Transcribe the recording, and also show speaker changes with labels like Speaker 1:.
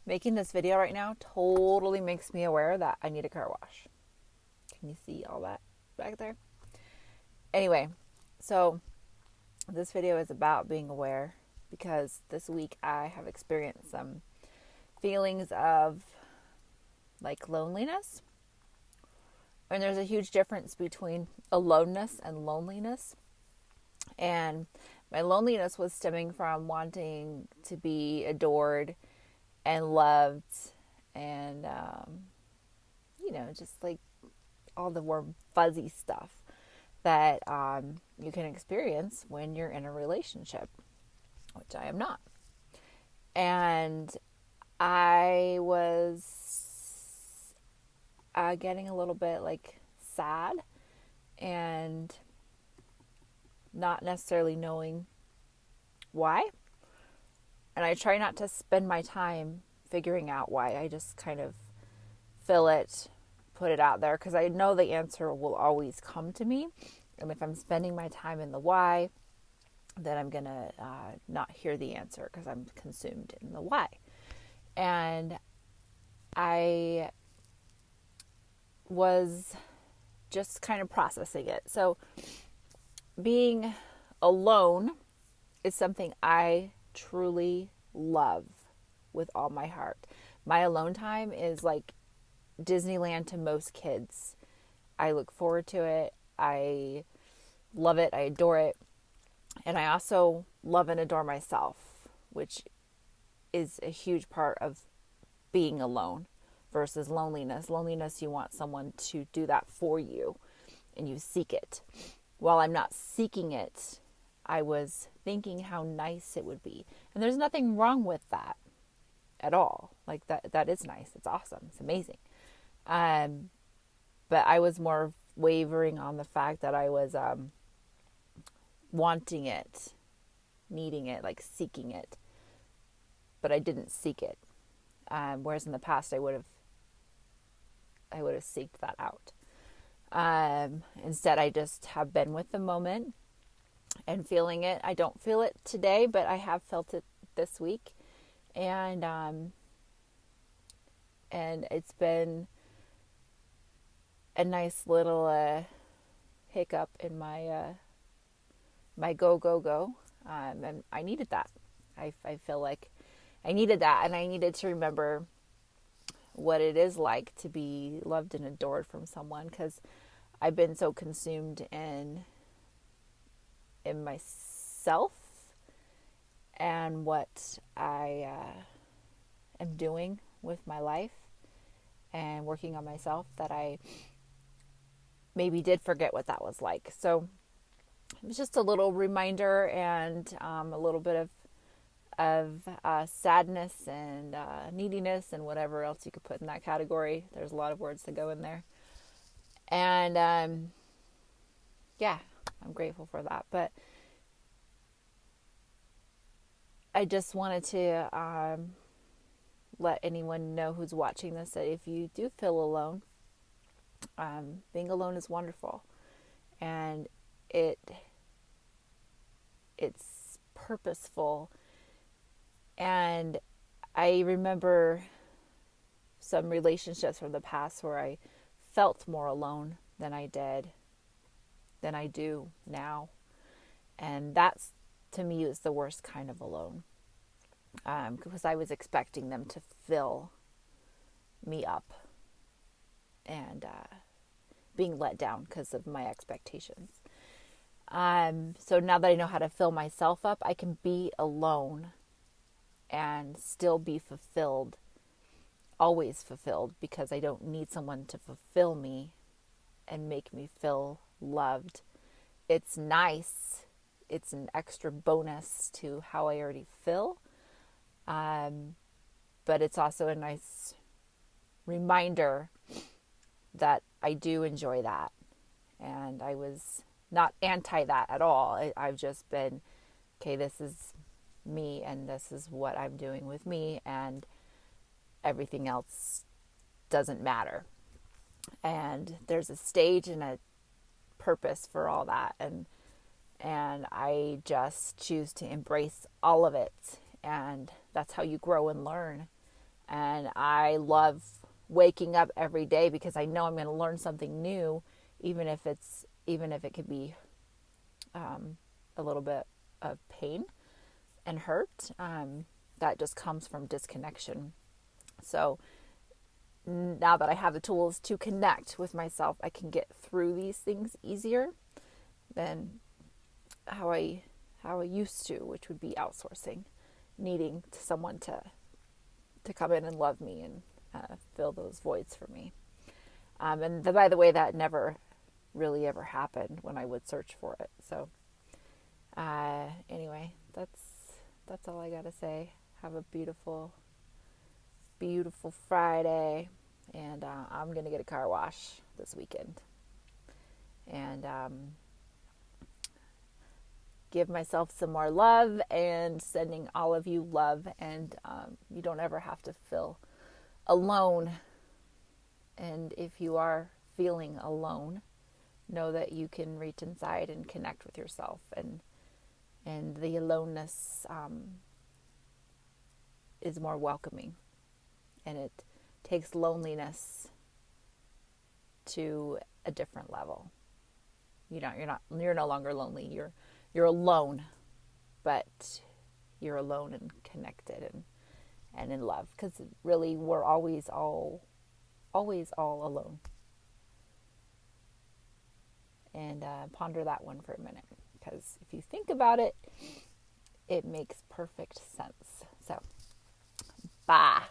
Speaker 1: Making this video right now totally makes me aware that I need a car wash. Can you see all that back there? Anyway, so this video is about being aware because this week I have experienced some feelings of like loneliness. And there's a huge difference between aloneness and loneliness. And my loneliness was stemming from wanting to be adored and loved and, just like all the warm, fuzzy stuff that you can experience when you're in a relationship, which I am not. And I was getting a little bit like sad and not necessarily knowing why. And I try not to spend my time figuring out why. I just kind of fill it, put it out there, because I know the answer will always come to me. And if I'm spending my time in the why, then I'm going to not hear the answer because I'm consumed in the why. And I was just kind of processing it. So being alone is something I truly love with all my heart. My alone time is like Disneyland to most kids. I look forward to it. I love it. I adore it. And I also love and adore myself, which is a huge part of being alone versus loneliness. Loneliness, you want someone to do that for you and you seek it. While I'm not seeking it, I was thinking how nice it would be. And there's nothing wrong with that at all. Like that is nice. It's awesome. It's amazing. But I was more wavering on the fact that I was wanting it, needing it, like seeking it. But I didn't seek it. Whereas in the past I would have seeked that out. Instead, I just have been with the moment and feeling it. I don't feel it today, but I have felt it this week. And it's been a nice little hiccup in my my go. And I needed that. I feel like I needed that, and I needed to remember what it is like to be loved and adored from someone, because I've been so consumed in myself and what I am doing with my life and working on myself that I maybe did forget what that was like. So it was just a little reminder and a little bit of sadness and neediness and whatever else you could put in that category. There's a lot of words that go in there. And I'm grateful for that. But I just wanted to let anyone know who's watching this that if you do feel alone, being alone is wonderful. And it's purposeful. And I remember some relationships from the past where I felt more alone than I do now. And that's, to me, is the worst kind of alone. Because I was expecting them to fill me up and being let down because of my expectations. So now that I know how to fill myself up, I can be alone and still be fulfilled, always fulfilled, because I don't need someone to fulfill me and make me feel loved. It's nice. It's an extra bonus to how I already feel. But it's also a nice reminder that I do enjoy that. And I was not anti that at all. I've just been, okay, this is me and this is what I'm doing with me, and everything else doesn't matter. And there's a stage and a purpose for all that, and I just choose to embrace all of it, and that's how you grow and learn. And I love waking up every day because I know I'm going to learn something new, even if it could be a little bit of pain and hurt. That just comes from disconnection. So now that I have the tools to connect with myself, I can get through these things easier than how I used to, which would be outsourcing, needing someone to come in and love me and fill those voids for me. And by the way, that never really ever happened when I would search for it. So anyway, that's all I gotta say. Have a beautiful, beautiful Friday, and I'm gonna get a car wash this weekend, and give myself some more love, and sending all of you love. And you don't ever have to feel alone. And if you are feeling alone, know that you can reach inside and connect with yourself, and the aloneness is more welcoming, and it takes loneliness to a different level. You're no longer lonely. You're alone, but you're alone and connected and in love, because really we're always all alone. And ponder that one for a minute, because if you think about it, it makes perfect sense. So, bye.